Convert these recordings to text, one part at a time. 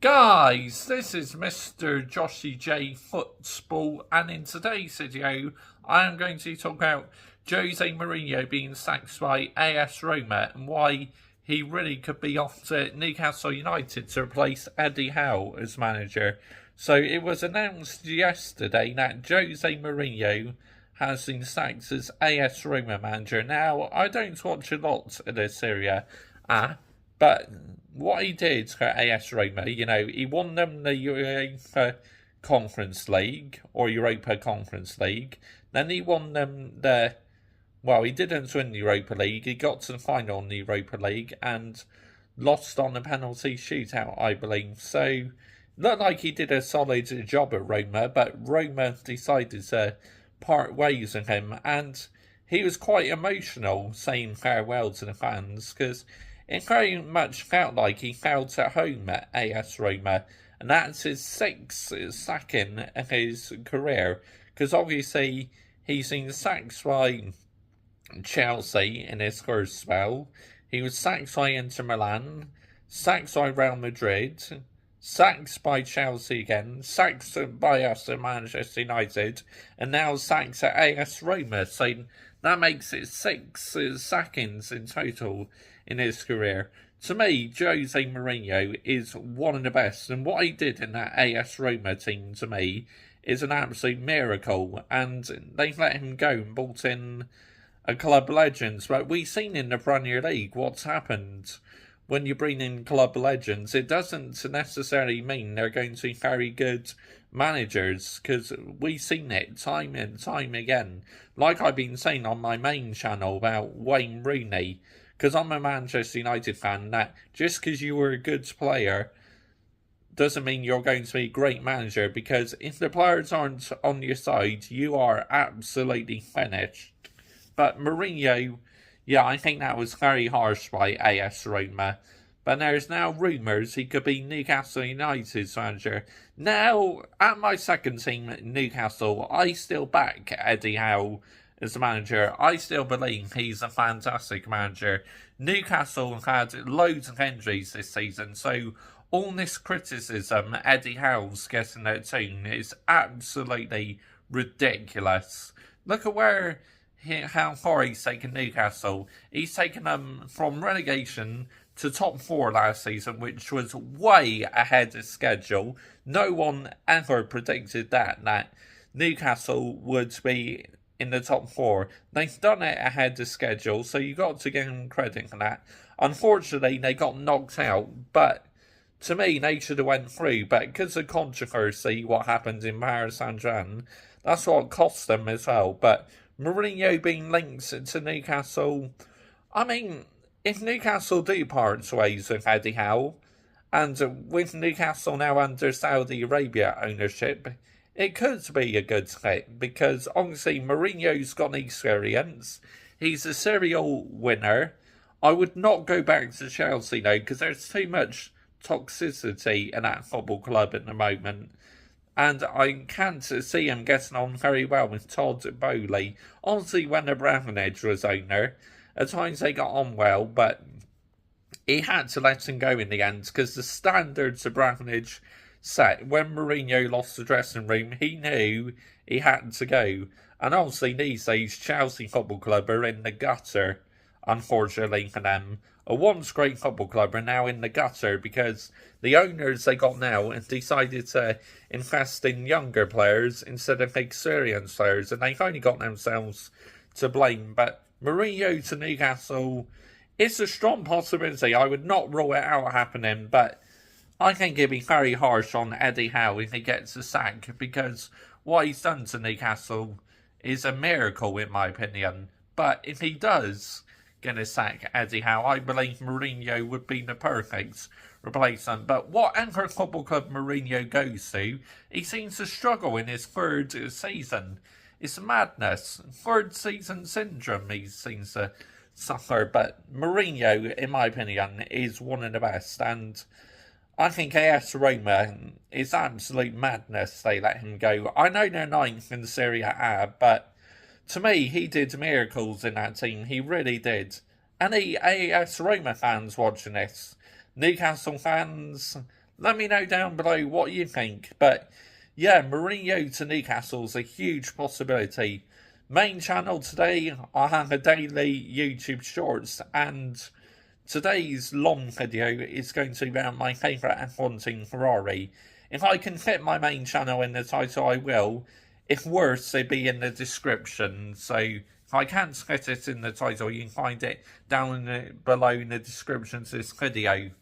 Guys, this is Mr. Joshy J Football, and in today's video, I am going to talk about Jose Mourinho being sacked by AS Roma and why he really could be off to Newcastle United to replace Eddie Howe as manager. So it was announced yesterday that Jose Mourinho has been sacked as AS Roma manager. Now, I don't watch a lot of this Serie A, but what he did for AS Roma, he won them the Europa Conference League, or Europa Conference League. Then he won them he didn't win the Europa League. He got to the final in the Europa League and lost on a penalty shootout, I believe. So, looked like he did a solid job at Roma, but Roma decided to part ways with him, and he was quite emotional saying farewell to the fans, because it very much felt like he felt at home at AS Roma, and that's his sixth sacking in his career, because obviously he's been sacked by Chelsea in his first spell, he was sacked by Inter Milan, sacked by Real Madrid, sacked by Chelsea again, sacked by us at Manchester United, and now sacked at AS Roma, so that makes it six sackings in total in his career. To me, Jose Mourinho is one of the best, and what he did in that AS Roma team, to me, is an absolute miracle, and they've let him go and brought in a club legends, but we've seen in the Premier League what's happened when you bring in club legends. It doesn't necessarily mean they're going to be very good managers, because we've seen it time and time again. Like I've been saying on my main channel about Wayne Rooney, because I'm a Manchester United fan, that just because you were a good player doesn't mean you're going to be a great manager, because if the players aren't on your side, you are absolutely finished. But Mourinho, I think that was very harsh by AS Roma. But there's now rumours he could be Newcastle United's manager. Now, at my second team, Newcastle, I still back Eddie Howe as the manager. I still believe he's a fantastic manager. Newcastle had loads of injuries this season, so all this criticism Eddie Howe's getting their team is absolutely ridiculous. Look at how far he's taken Newcastle. He's taken them from relegation to top four last season, which was way ahead of schedule. No one ever predicted that Newcastle would be in the top four. They've done it ahead of schedule, so you got to give them credit for that. Unfortunately, they got knocked out, but to me, they should have went through. But because of controversy, what happened in Paris Saint-Germain, that's what cost them as well. But Mourinho being linked to Newcastle, I mean, if Newcastle do part ways with Eddie Howe, and with Newcastle now under Saudi Arabia ownership, it could be a good fit, because obviously Mourinho's got experience, he's a serial winner. I would not go back to Chelsea though, because there's too much toxicity in that football club at the moment. And I can't see him getting on very well with Todd Bowley. Obviously, when Abramovich was owner, at times they got on well, but he had to let him go in the end, because the standards Abramovich set, when Mourinho lost the dressing room, he knew he had to go. And obviously, these days, Chelsea Football Club are in the gutter, unfortunately for them. A once great football club are now in the gutter, because the owners they got now have decided to invest in younger players instead of experienced players, and they've only got themselves to blame. But Mourinho to Newcastle, it's a strong possibility. I would not rule it out happening, but I think it'd be very harsh on Eddie Howe if he gets a sack, because what he's done to Newcastle is a miracle in my opinion. But if he does going to sack Eddie Howe, I believe Mourinho would be the perfect replacement. But whatever football club Mourinho goes to, he seems to struggle in his third season. It's madness. Third season syndrome he seems to suffer. But Mourinho, in my opinion, is one of the best. And I think AS Roma is absolute madness they let him go. I know they're ninth in Serie A, but to me, he did miracles in that team. He really did. Any AS Roma fans watching this, Newcastle fans, Let me know down below what you think. But yeah, Mourinho to Newcastle is a huge possibility. Main channel today, I have a daily YouTube shorts, and today's long video is going to be about my favourite F1 team, Ferrari. If I can fit my main channel in the title, I will. If worse, it'd be in the description. So if I can't fit it in the title, you can find it down below in the description to this video.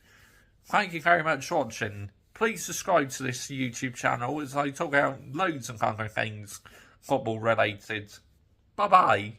Thank you very much for watching. Please subscribe to this YouTube channel as I talk about loads of other things football related. Bye bye.